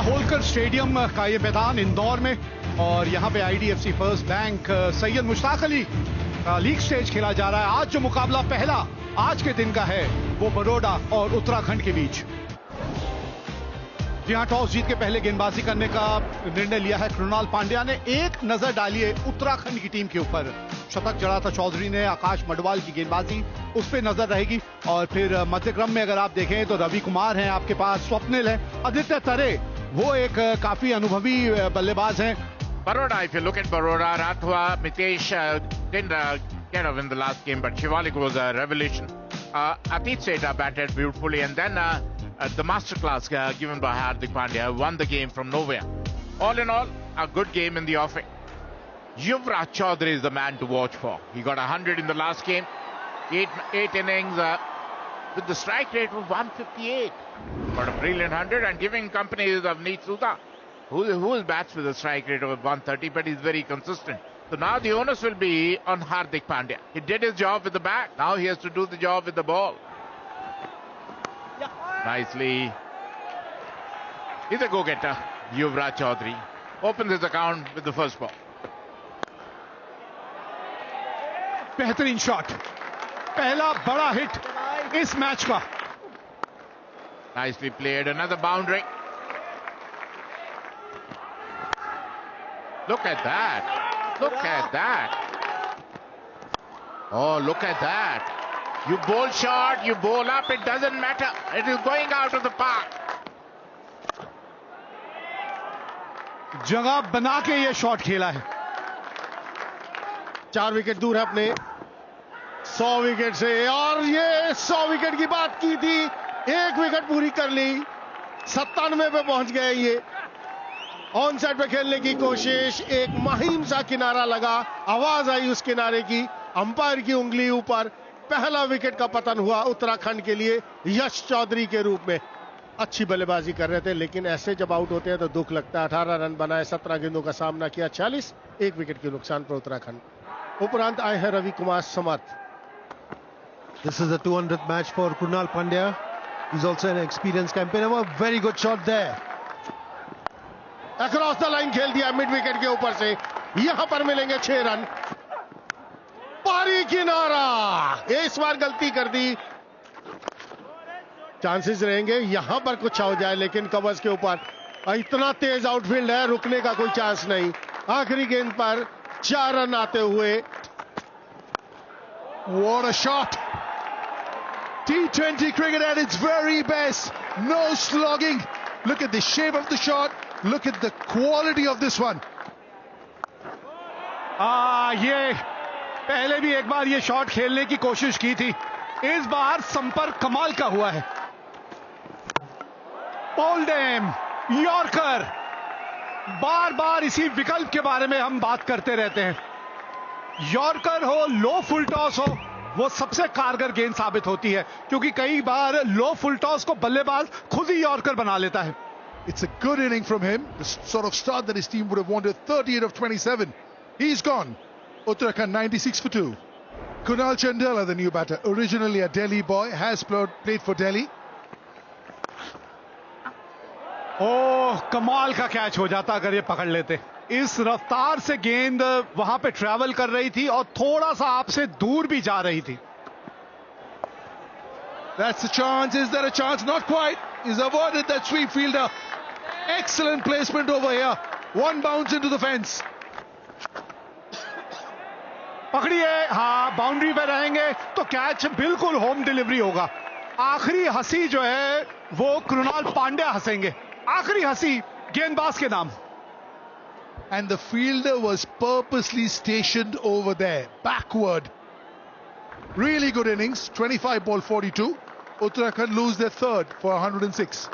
Holkar stadium का ये मैदान इंदौर में, और यहाँ पे IDFC first bank Syed Mushtaq Ali league stage खेला जा रहा है। आज जो मुकाबला पहला आज के दिन का है वो बड़ौदा और उत्तराखंड के बीच। जी हाँ, टॉस जीत के पहले गेंदबाजी करने का निर्णय लिया है कृणाल पांड्या ने। एक नजर डालिए उत्तराखंड की टीम के ऊपर, शतक जड़ा था चौधरी ने, आकाश मडवाल की गेंदबाजी उस पर नजर रहेगी। और फिर मध्यक्रम में अगर आप देखें तो रवि कुमार हैं आपके पास, स्वप्निल है, आदित्य तरे वो एक काफी अनुभवी बल्लेबाज हैं। Baroda, if you look at Baroda, Rathwa, Mitesh didn't get off in the last game, but Shivalik was a revelation. Atit Seta batted beautifully, and then the masterclass given by Hardik Pandya won the game from nowhere. All in all, a good game in the offing. Yuvraj Chaudhary is the man to watch for. He got 100 in the last game, eight innings with the strike rate of 158. Got a brilliant 100 and giving company is Avneet Sudha, who bats with a strike rate of 130, but he's very consistent. So now the onus will be on Hardik Pandya. He did his job with the bat. Now he has to do the job with the ball. Nicely. He's a go-getter. Yuvraj Chaudhary opens his account with the first ball. बेहतरीन shot, पहला बड़ा hit इस match का। Nicely played. Another boundary. Look at that. Look at that. Oh, look at that. You bowl short, you bowl up, it doesn't matter. It is going out of the park. जगह बना के ये shot खेला है। 4 wicket दूर है अपने 100 wicket से, और ये 100 विकेट की बात की थी, 1 विकेट पूरी कर ली, 97 पे पहुंच गए। ये ऑन साइड पे खेलने की कोशिश, एक महीन सा किनारा लगा, आवाज आई उस किनारे की, अंपायर की उंगली ऊपर, पहला विकेट का पतन हुआ उत्तराखंड के लिए यश चौधरी के रूप में। अच्छी बल्लेबाजी कर रहे थे, लेकिन ऐसे जब आउट होते हैं तो दुख लगता है। 18 रन बनाए, 17 गेंदों का सामना किया, 40, 1 विकेट के नुकसान पर उत्तराखंड। उपरांत आए हैं रवि कुमार समर्थ। This is the 200th match for Krunal Pandya. He's also an experienced campaigner. A very good shot there. Across the line खेल दिया मिड विकेट के ऊपर से, यहां पर मिलेंगे 6 रन। पारी किनारा, इस बार गलती कर दी, चांसेस रहेंगे यहां पर कुछ हो जाए, लेकिन कवर्स के ऊपर इतना तेज आउटफील्ड है, रुकने का कोई चांस नहीं। आखिरी गेंद पर 4 रन आते हुए। What a shot! T20 cricket at its very best. No slogging. Look at the shape of the shot. Look at the quality of this one. ये पहले भी एक बार ये शॉट खेलने की कोशिश की थी, इस बार संपर्क कमाल का हुआ है। ओल्डेम यॉर्कर, बार बार इसी विकल्प के बारे में हम बात करते रहते हैं। यॉर्कर हो, लो फुल टॉस हो, वो सबसे कारगर गेंद साबित होती है, क्योंकि कई बार लो फुल टॉस को बल्लेबाज खुद ही यॉर्कर बना लेता है। It's a good inning from him, the sort of start that his team would have wanted. 38 of 27. He's gone. Uttarakhand 96 for 2. Kunal Chandela, the new batter, originally a Delhi boy, has played for Delhi. ओह, कमाल का catch हो जाता अगर ये पकड़ लेते। इस रफ्तार से गेंद वहां पे ट्रैवल कर रही थी और थोड़ा सा आपसे दूर भी जा रही थी। That's the chance. Is there a chance? Not quite. He's avoided that sweep fielder. Excellent placement over here. One bounce into the fence. पकड़िए, हाँ, बाउंड्री पे रहेंगे तो कैच बिल्कुल होम डिलीवरी होगा। आखिरी हंसी जो है वो कृणाल पांड्या हंसेंगे, आखिरी हंसी गेंदबाज के नाम। And the fielder was purposely stationed over there, backward. Really good innings, 25 ball 42. Uttarakhand lose their third for 106.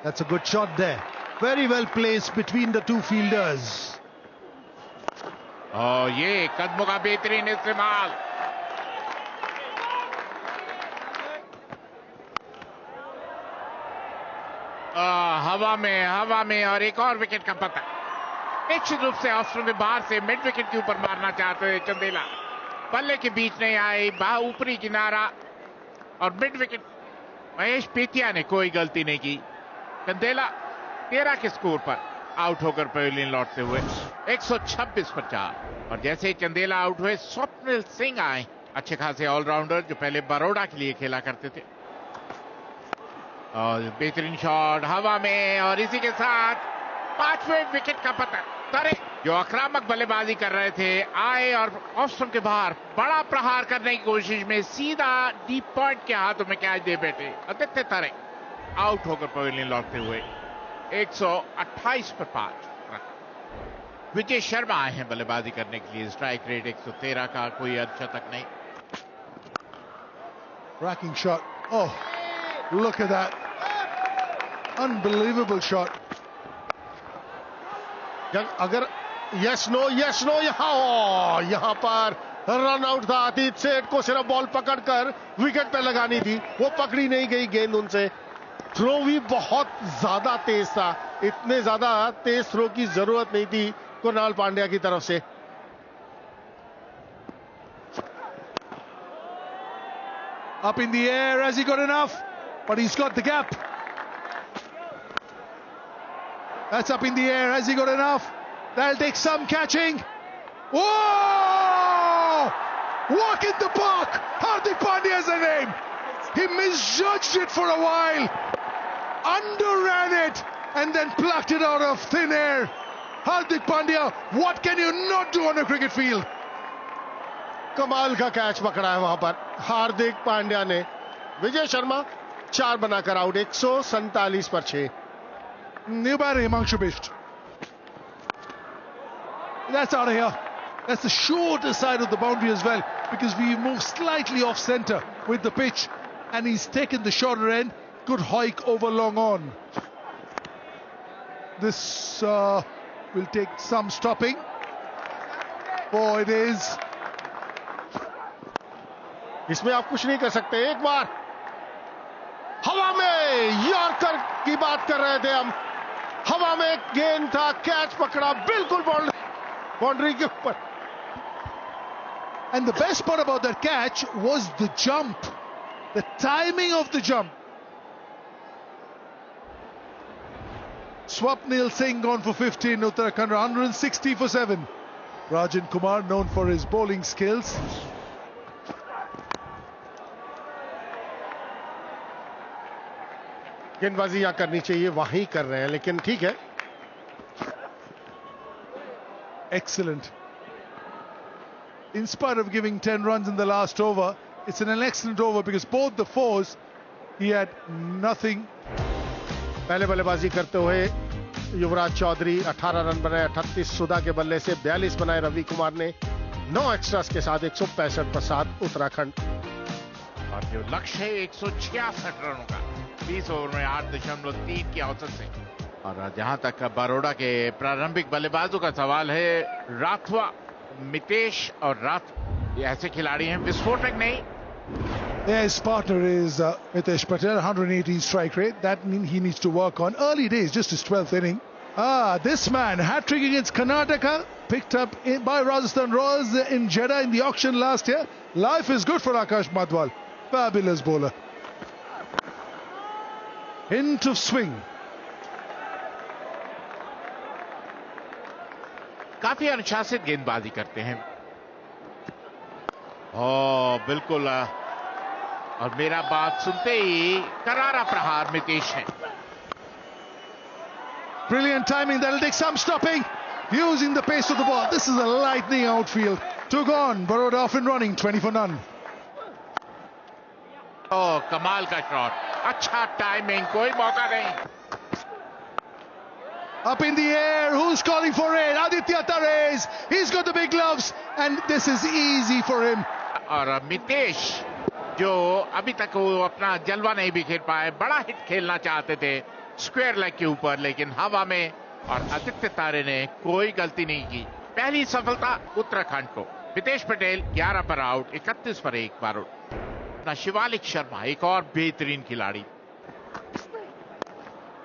That's a good shot there. Very well placed between the two fielders. Oh, ये कदमों का बेहतरीन इस्तेमाल। हवा में और एक और विकेट का पता। निश्चित रूप से ऑस्ट्रेलिया में बाहर से मिड विकेट के ऊपर मारना चाहते हैं चंदेला, पल्ले के बीच नहीं आए, ऊपरी किनारा और मिड विकेट महेश पीतिया ने कोई गलती नहीं की। चंदेला 13 के स्कोर पर आउट होकर पवेलियन लौटते हुए 126 पर 4। और जैसे ही चंदेला आउट हुए, स्वप्निल सिंह आए, अच्छे खासे ऑलराउंडर जो पहले बड़ौदा के लिए खेला करते थे। और बेहतरीन शॉट हवा में, और इसी के साथ 5वें विकेट का पतन। तरे जो आक्रामक बल्लेबाजी कर रहे थे आए और ऑफ स्टंप के बाहर बड़ा प्रहार करने की कोशिश में सीधा डीप पॉइंट के हाथों में कैच दे बैठे आदित्य तरे। आउट होकर पवेलियन लौटते हुए 128 पर 5। विजय शर्मा आए हैं बल्लेबाजी करने के लिए। स्ट्राइक रेट 113 का, कोई अर्धशतक नहीं। Racking shot. Oh, look at that. Unbelievable shot. अगर यस नो यहां पर रन आउट था। अतीत सेठ को सिर्फ बॉल पकड़कर विकेट पे लगानी थी, वो पकड़ी नहीं गई गेंद उनसे। थ्रो भी बहुत ज्यादा तेज था, इतने ज्यादा तेज थ्रो की जरूरत नहीं थी कुणाल पांड्या की तरफ से। Up in the air, has he got enough? But he's got the gap. That's up in the air, has he got enough? That'll take some catching. Whoa! Walk in the park! Hardik Pandya is the name. He misjudged it for a while, underran it, and then plucked it out of thin air. Hardik Pandya, what can you not do on a cricket field? कमाल का catch पकड़ा है वहां पर हार्दिक पांड्या ने। विजय शर्मा 4 बनाकर out, 147 पर 6। New batter, Himanshu Bisht. That's out of here. That's the shorter side of the boundary as well, because we move slightly off centre with the pitch, and he's taken the shorter end. Good hike over long on. This will take some stopping. Oh, it is. इसमें आप कुछ नहीं कर सकते। एक बार हवा में yorker की बात कर रहे थे हम। हवा में गेंद था, कैच पकड़ा बिल्कुल बाउंड्री के ऊपर। And the best part about that catch was the jump, the timing of the jump. Swapnil Singh gone for 15, Uttarakhand 160 for 7. Rajan Kumar known for his bowling skills. गेंदबाजी यहां करनी चाहिए, वहीं कर रहे हैं, लेकिन ठीक है। Excellent. In spite of giving 10 runs in the last over, it's an excellent over because both the fours, he had nothing. पहले बल्लेबाजी करते हुए युवराज चौधरी 18 रन बनाए, 38 सुधा के बल्ले से 42 बनाए रवि कुमार ने। 9 एक्स्ट्रास के साथ 165 पर 7 उत्तराखंड। और जो लक्ष्य है 166 रनों का 20 ओवर में 8.3 की औसत से। और जहां तक बड़ौदा के प्रारंभिक बल्लेबाजों का सवाल है, राठवा, मितेश और राथ ये ऐसे खिलाड़ी हैं विस्फोटक नहीं। His partner is Mitesh Patel, 118 strike rate. That means he needs to work on. Early days, just his 12th inning. This man, hat-trick against Karnataka, picked up by Rajasthan Royals in Jeddah in the auction last year. Life is good for Akash Madwal. Fabulous bowler. Hint of swing. काफी अनुशासित गेंदबाजी करते हैं। ओ बिल्कुल, और मेरा बात सुनते ही करारा प्रहार मितेश है। Brilliant timing. That'll take some stopping. Using the pace of the ball. This is a lightning outfield. Took on. Baroda off and running. 20 for none. ओ कमाल का शॉट, अच्छा टाइमिंग, कोई मौका नहीं। Up in the air, who's calling for it? Aditya Tares. He's got the big gloves, and this is easy for him. और मितेश जो अभी तक वो अपना जलवा नहीं बिखेर पाए, बड़ा हिट खेलना चाहते थे स्क्वायर लेग के ऊपर, लेकिन हवा में, और आदित्य तारे ने कोई गलती नहीं की। पहली सफलता उत्तराखंड को। मितेश पटेल 11 पर आउट, 31 पर 1 बार आउट। अपना शिवालिक शर्मा एक और बेहतरीन खिलाड़ी,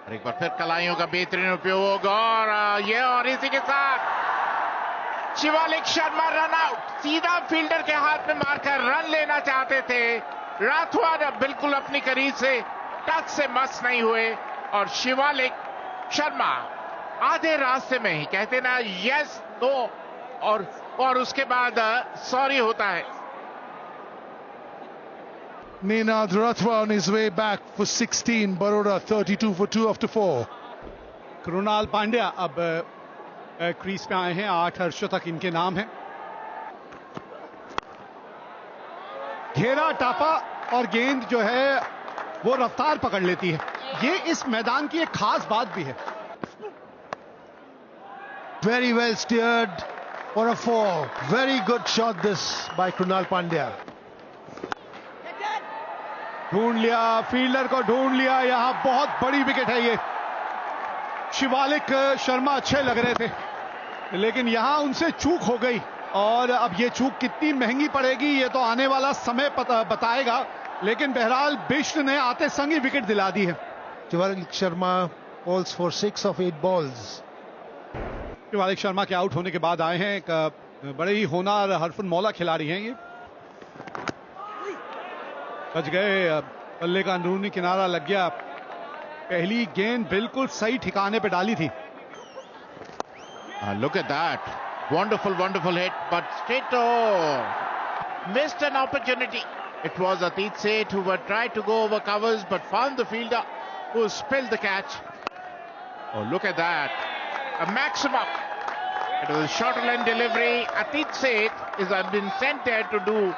और एक बार फिर कलाइयों का बेहतरीन उपयोग, और ये, और इसी के साथ शिवालिक शर्मा रन आउट, सीधा फील्डर के हाथ में मारकर रन लेना चाहते थे। राठवा बिल्कुल अपनी करीब से टच से मस नहीं हुए और शिवालिक शर्मा आधे रास्ते में ही कहते ना यस नो और उसके बाद सॉरी होता है। Ninad Rathwa on his way back for 16. Baroda 32 for 2 after 4. Krunal Pandya अब क्रीज पे आए हैं, 8 अर्धशतक इनके नाम है। घेरा टापा और गेंद जो है वो रफ्तार पकड़ लेती है, ये इस मैदान की एक खास बात भी है। Very well steered for a 4. Very good shot this by Krunal Pandya. ढूंढ लिया, फील्डर को ढूंढ लिया, यहां बहुत बड़ी विकेट है ये। शिवालिक शर्मा अच्छे लग रहे थे लेकिन यहां उनसे चूक हो गई और अब ये चूक कितनी महंगी पड़ेगी ये तो आने वाला समय बताएगा, लेकिन बहरहाल बिष्ट ने आते संग ही विकेट दिला दी है। Shivalik Sharma bowls for 6 of 8 balls. Shivalik Sharma के आउट होने के बाद आए हैं, एक बड़े ही होनहार हरफन मौला खिलाड़ी हैं ये। बच गए, बल्ले का अंदरूनी किनारा लग गया, पहली गेंद बिल्कुल सही ठिकाने पे डाली थी। Look at that, wonderful hit, but straight missed an opportunity. It was Atit Seth who were tried to go over covers but found the fielder who spilled the catch. Oh, look at that, a maximum. It was a shorter line delivery. Atit Seth has been sent there to do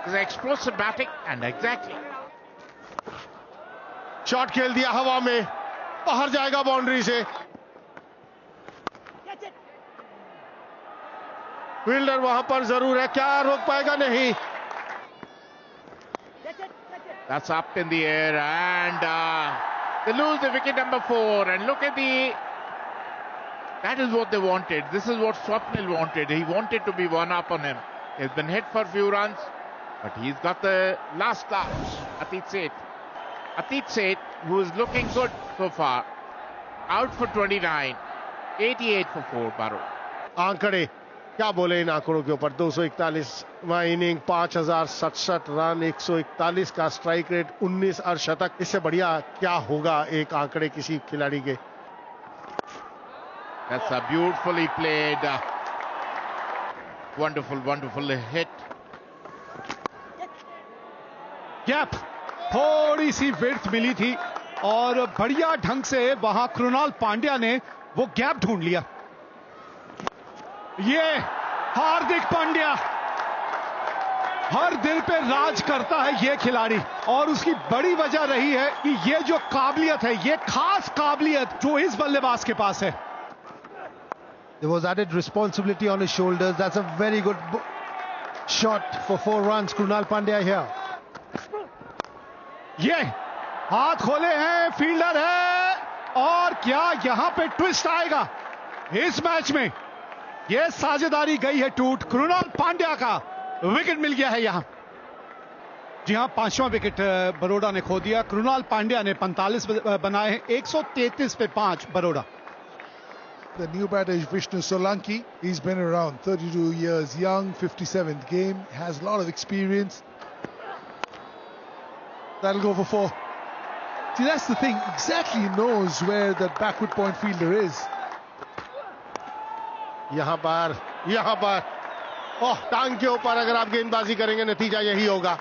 his explosive batting and exactly. Shot खेल दिया हवा में, बाहर जाएगा boundary से। Fielder वहां पर जरूर है, क्या रोक पाएगा? नहीं। That's up in the air and they lose the wicket number 4 and look at that is what they wanted. This is what Swapnil wanted. He wanted to be one up on him. He's been hit for a few runs but he's got the last lash. Atit Seth, who is looking good so far, out for 29, 88 for 4. Baro. आंकड़े क्या बोले इन आंकड़ों के ऊपर। 241वां inning, 5067 run, 141 का strike rate, 19 अर्धशतक, इससे बढ़िया क्या होगा एक आंकड़े किसी खिलाड़ी के। That's a beautifully played, wonderful hit. Gap, थोड़ी सी विड्थ मिली थी और बढ़िया ढंग से वहां कृणाल पांड्या ने वो गैप ढूंढ लिया। ये हार्दिक पांड्या, हर दिल पे राज करता है ये खिलाड़ी और उसकी बड़ी वजह रही है कि ये जो काबिलियत है, ये खास काबिलियत जो इस बल्लेबाज के पास है। There was added responsibility on his shoulders. That's a very good shot for 4 runs. Krunal Pandya here. ये हाथ खोले हैं, फील्डर है और क्या यहां पे ट्विस्ट आएगा इस मैच में? ये साझेदारी गई है टूट, कृणाल पांड्या का विकेट मिल गया है यहां। जी हां, 5वां विकेट बरोड़ा ने खो दिया। कृणाल पांड्या ने 45 बनाए हैं, 133 पे 5 Baroda. The new batter is Vishnu Solanki. He's been around, 32 years young, 57th game, has a lot of experience. That'll go for 4. See, that's the thing, exactly knows where that backward point fielder is. यहां पर ओह, टांग के ऊपर अगर आप गेंदबाजी करेंगे नतीजा यही होगा।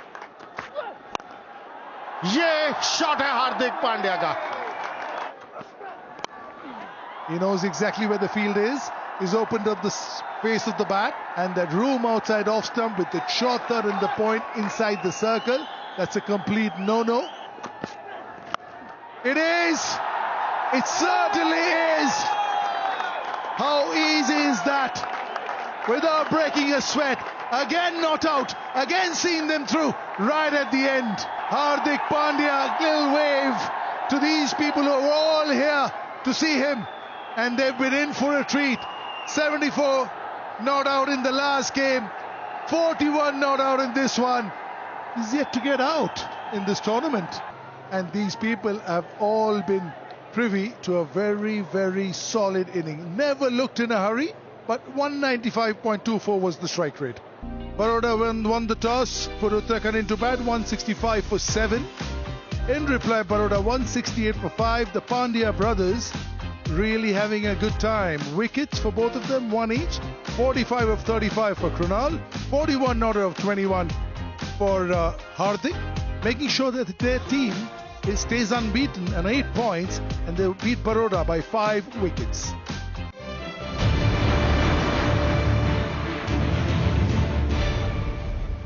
ये शॉट है हार्दिक पांड्या का। He knows exactly where the field is. He's opened up the space of the bat and that room outside off stump with the shorter and the point inside the circle. That's a complete no-no. It is. It certainly is. How easy is that? Without breaking a sweat. Again not out. Again seeing them through right at the end. Hardik Pandya, little wave to these people who are all here to see him. And they've been in for a treat. 74 not out in the last game. 41 not out in this one. He's yet to get out in this tournament. And these people have all been privy to a very, very solid inning. Never looked in a hurry. but 195.24 was the strike rate. Baroda won the toss, put Uttarakhand into bat, 165 for 7. In reply, Baroda 168 for 5. The Pandya brothers really having a good time. Wickets for both of them, one each. 45 of 35 for Krunal, 41 not of 21 for Hardik, making sure that their team stays unbeaten and 8 points, and they beat Baroda by 5 wickets.